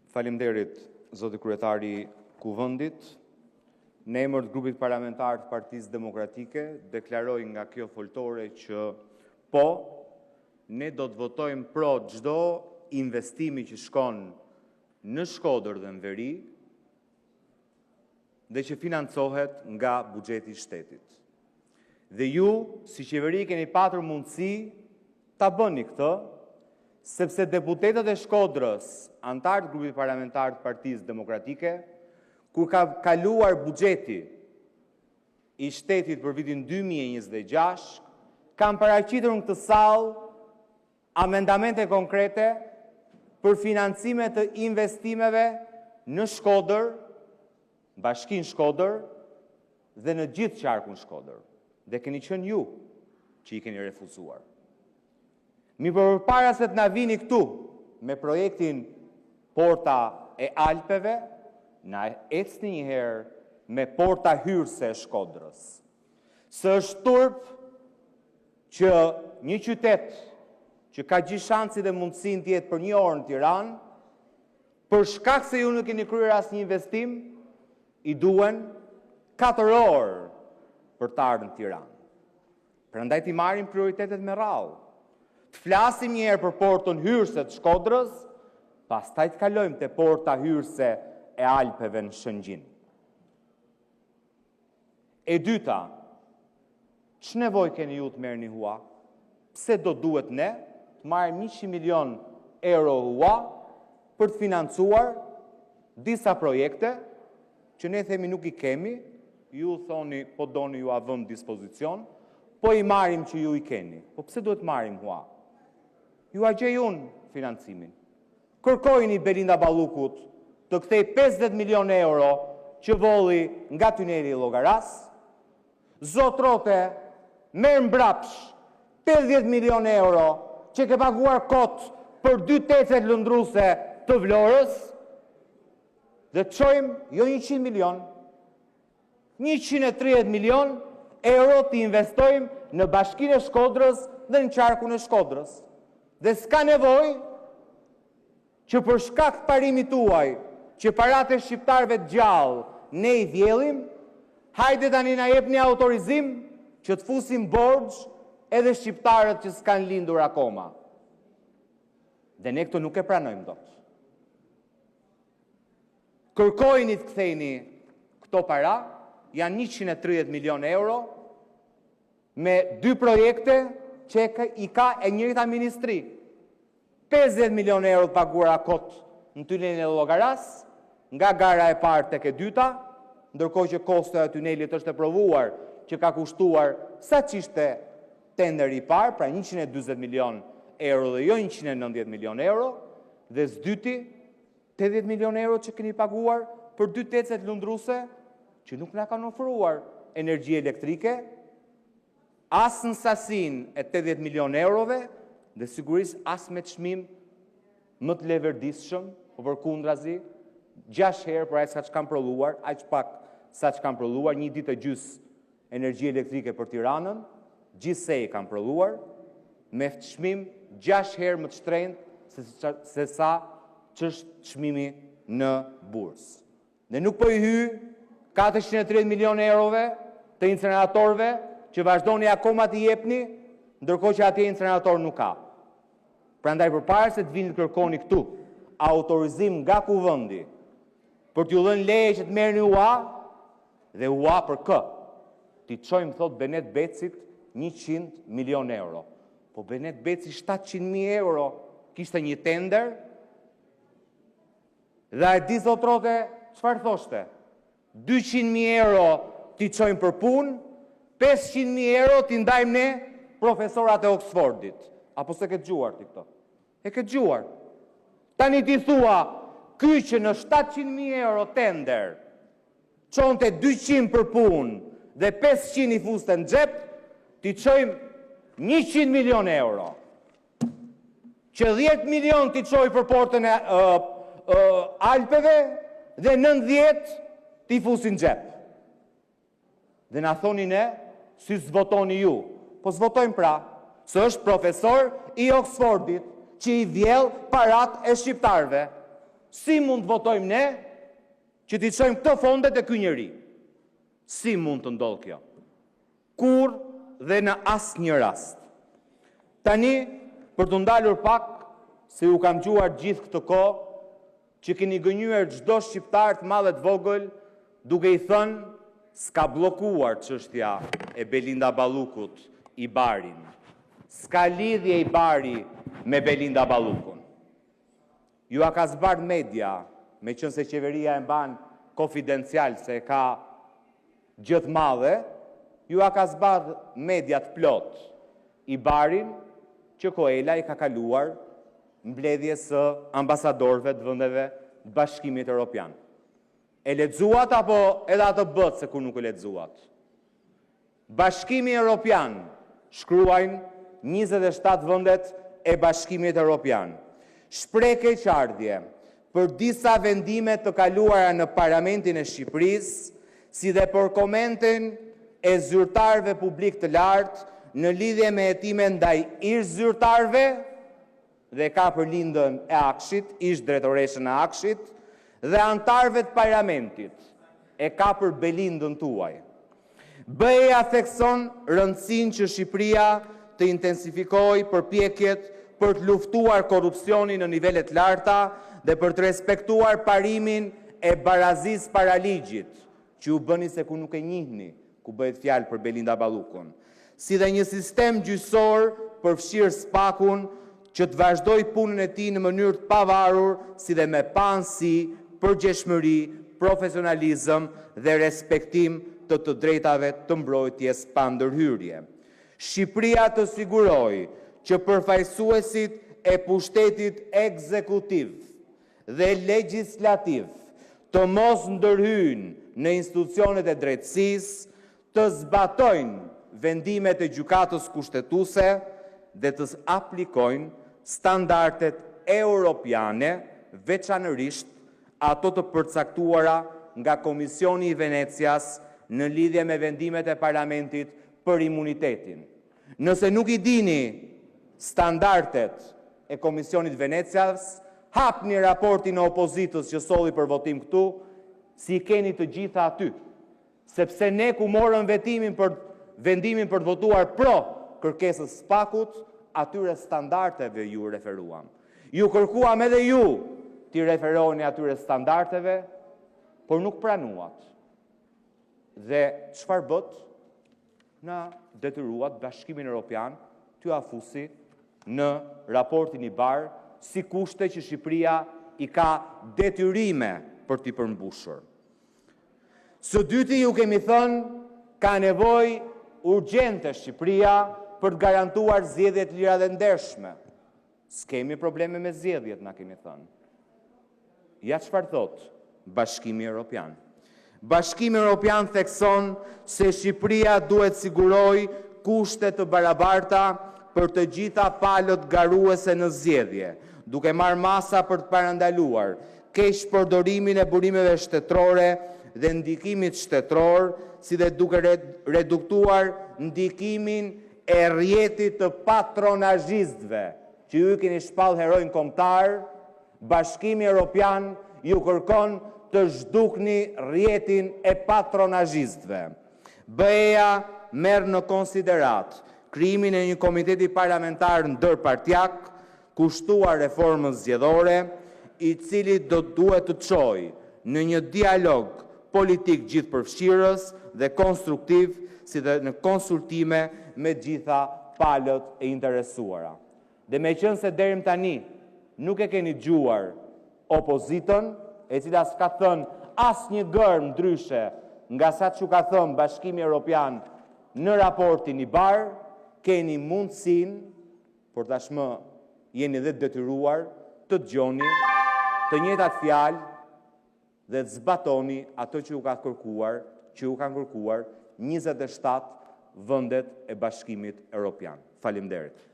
Faleminderit, zoti kryetari Kuvendit. Në emër të grupit parlamentar të Partisë Demokratike, deklaroj nga kjo foltore që po, ne do të votojmë pro çdo investimi që shkon në Shkodër dhe në Veri dhe që financohet nga buxheti i shtetit. Dhe ju, si qeveri, keni patur mundësi ta bëni këtë, sepse deputetët e Shkodrës, antarë të grupit parlamentar të Partisë Demokratike, kur ka kaluar buxheti i shtetit për vitin 2026, kanë paraqitur në këtë sallë amendamente konkrete për financime të investimeve në Shkodër, Bashkinë Shkodër dhe në gjithë qarkun Shkodër. Dhe keni qenë ju që i keni refuzuar. Mi përpara se të na vini këtu me projektin Porta e Alpeve, na ecni një herë me porta hyrëse e Shkodrës. Së është turp që një qytet që ka gjithë shansi dhe mundësin të jetë për një orë në Tiranë, për shkak se ju nuk keni kryer asnjë investim, i duen 4 orë për të ardhur në Tiranë. Prandaj t'i marrim prioritetet me radhë. Të flasim një herë për portën hyrëse të Shkodrës, pastaj të kalojmë te porta hyrëse e Alpeve në Shëngjin. E dyta, ç'nevojë keni ju të merrni hua? Pse do duhet ne të marrim 100 milion euro hua për të financuar disa projekte që ne themi nuk i kemi, ju thoni po doni ju a vëm dispozicion, po i marrim që ju i keni. Po pse duhet marrim hua? Ju a gjejun financimin. Kërkojini Belinda Ballukut të kthej 50 milion euro që volli nga tuneli i Llogaras. Zotrote, merr mbrapsh 50 milion euro që ke paguar kot për 2 tecet lëndruese të Vlorës dhe të çojmë jo 100 milion, 130 milion euro të investojmë në Bashkinë e Shkodrës dhe në qarkun e Shkodrës. Dhe s'ka nevojë që për shkak të parimit tuaj, që paratë e shqiptarëve të gjallë ne i vjellim, hajde tani na jepni autorizim që të fusim borxh edhe shqiptarët që s'kan lindur akoma. Dhe ne këto nuk e pranojmë dot. Kërkojini të kthejni këto para, janë 130 milion euro, me 2 projekte që i ka e njëjta ministri. 50 milion euro të paguara kot në tunelin e Llogaras, nga gara e parë tek e dyta, ndërkohë që kosto e tunelit është e provuar që ka kushtuar sa ç'ishte tenderi i parë, pra 140 milion euro dhe jo 190 milion euro, dhe s'dyti 80 milion euro që keni paguar për 2 tecet lundruese që nuk na kanë ofruar energji elektrike, as në sasinë e 80 milion eurove, dhe sigurisht as me çmim më të leverdisshëm, po përkundrazi, 6 herë për aq sa që kanë prodhuar, aq pak sa që kanë prodhuar, 1 ditë e gjys energji elektrike për Tiranën, gjithsej kanë prodhuar, me çmim 6 herë më të shtrenjtë se sa ç'është çmimi në bursë. Dhe nuk po i hy 430 milion eurove të incineratorëve që vazhdoni akoma t'i jepni, ndërkohë që atje incinerator nuk ka. Prandaj përpara se të vini të kërkoni këtu autorizim nga Kuvendi për t'ju dhënë leje që të merrni ua, dhe ua për kë? Ti çojmë, thot Benet Becit, 100 milion euro. Po Benet Beci 700.000 euro kishte një tender, dhe e di zotrote çfarë thoshte? 200.000 euro ti çojmë për punë, 500.000 euro ti ndajmë ne profesorat e Oxfordit. Apo se ke dëgjuar ti këto? E ke dëgjuar. Tani ti thua, ky që në 700.000 euro tender çonte 200 për punë dhe 500 i fuste në xhep, ti çojmë 100 milion euro. Që 10 milion ti çoj për portën e Alpeve dhe 90 ti fusin në xhep. Dhe na thoni ne, si s'votoni ju. Po s'votojmë pra, se është profesor i Oxfordit që i vjell parat e shqiptarve. Si mund të votojmë ne që t'i çojmë këto fondet e ky njeri? Si mund të ndodhë kjo? Kur dhe në asnjë rast. Tani, për të ndalur pak, se ju kam gjuar gjithë këtë kohë, që keni gënjur çdo shqiptar të madh të vogël, duke i thënë s'ka bllokuar çështja e Belinda Ballukut i Barin. S'ka lidhje i Bari me Belinda Ballukun. Ju a ka zbar media, me qënë se qeveria e mban konfidencial se ka gjithë madhe, ju a ka zbar media të plot i Barin që Koela i ka kaluar mbledhje së ambasadorëve të vendeve të Bashkimit Evropian. E lexuat apo edhe atë bët se kur nuk e lexuat? Bashkimi Evropian, shkruajnë 27 vendet e Bashkimit Evropian. Shpreh keqardhje për disa vendime të kaluara në Parlamentin e Shqipërisë, si dhe për komentin e zyrtarëve publik të lartë në lidhje me hetime ndaj ish zyrtarëve dhe ka për lindën e Akshit, ish drejtoreshën e Akshit, dhe antarëve të Parlamentit, e ka për Belindën tuaj. BE-ja thekson rëndësinë që Shqipëria të intensifikojë përpjekjet për të luftuar korrupsionin në nivelet larta dhe për të respektuar parimin e barazisë para ligjit, që u bëni se ku nuk e njihni, ku bëhet fjalë për Belinda Ballukun, si dhe një sistem gjyqësor përfshirë SPAK-un që të vazhdoj punën e tij në mënyrë të pavarur, si dhe me pansi, përgjegjshmëri, profesionalizëm dhe respektim të drejtave të mbrojtjes pa ndërhyrje. Shqipëria të sigurojë që përfaqësuesit e pushtetit ekzekutiv dhe legjislativ të mos ndërhyjnë në institucionet e drejtësisë, të zbatojnë vendimet e gjykatës kushtetuese dhe të aplikojnë standardet europiane, veçanërisht ato të përcaktuara nga Komisioni i Venecias në lidhje me vendimet e Parlamentit për imunitetin. Nëse nuk i dini standardet e Komisionit Venecias, hapni raportin e opozitës që solli për votim këtu, si i keni të gjitha aty. Sepse ne ku morëm vendimin për të votuar pro kërkesës SPAK-ut, atyre standardeve ju referuam. Ju kërkuam edhe ju t'i referoni atyre standardeve, por nuk pranuat. Dhe çfarë bët? Na detyruat Bashkimin Evropian t'ju afusi në raportin i Bar si kushte që Shqipëria i ka detyrime për t'i përmbushur. Së dyti ju kemi thënë, ka nevojë urgjente Shqipëria për të garantuar zgjedhje të lira dhe ndershme. S'kemi probleme me zgjedhjet, na kemi thënë. Ja çfarë thot Bashkimi Evropian. Bashkimi Evropian thekson se Shqipëria duhet siguroj kushte të barabarta për të gjitha palët garuese në zgjedhje, duke marrë masa për të parandaluar keq përdorimin e burimeve shtetërore dhe ndikimit shtetëror, si dhe duke reduktuar ndikimin e rrjetit të patronazhistëve, që ju keni shpall herojnë kombëtar. Bashkimi Evropian ju kërkon të zhdukni rrjetin e patronazhistëve. BE-ja merr në konsiderat krijimin e një komiteti parlamentar ndërpartiak, kushtuar reformës zgjedhore, i cili do duhet të çojë në një dialog politik gjithëpërfshirës dhe konstruktiv, si dhe në konsultime me gjitha palët e interesuara. Dhe me qënë se deri tani nuk e keni dëgjuar opozitën, e cila s'ka thënë asnjë gërm ndryshe nga sa që ka thënë Bashkimi Evropian në raportin i Bar, keni mundësinë, por tashmë jeni dhe detyruar të dëgjoni të njëjtat fjalë dhe të zbatoni ato që ju kanë kërkuar 27 vendet e Bashkimit Evropian. Faleminderit.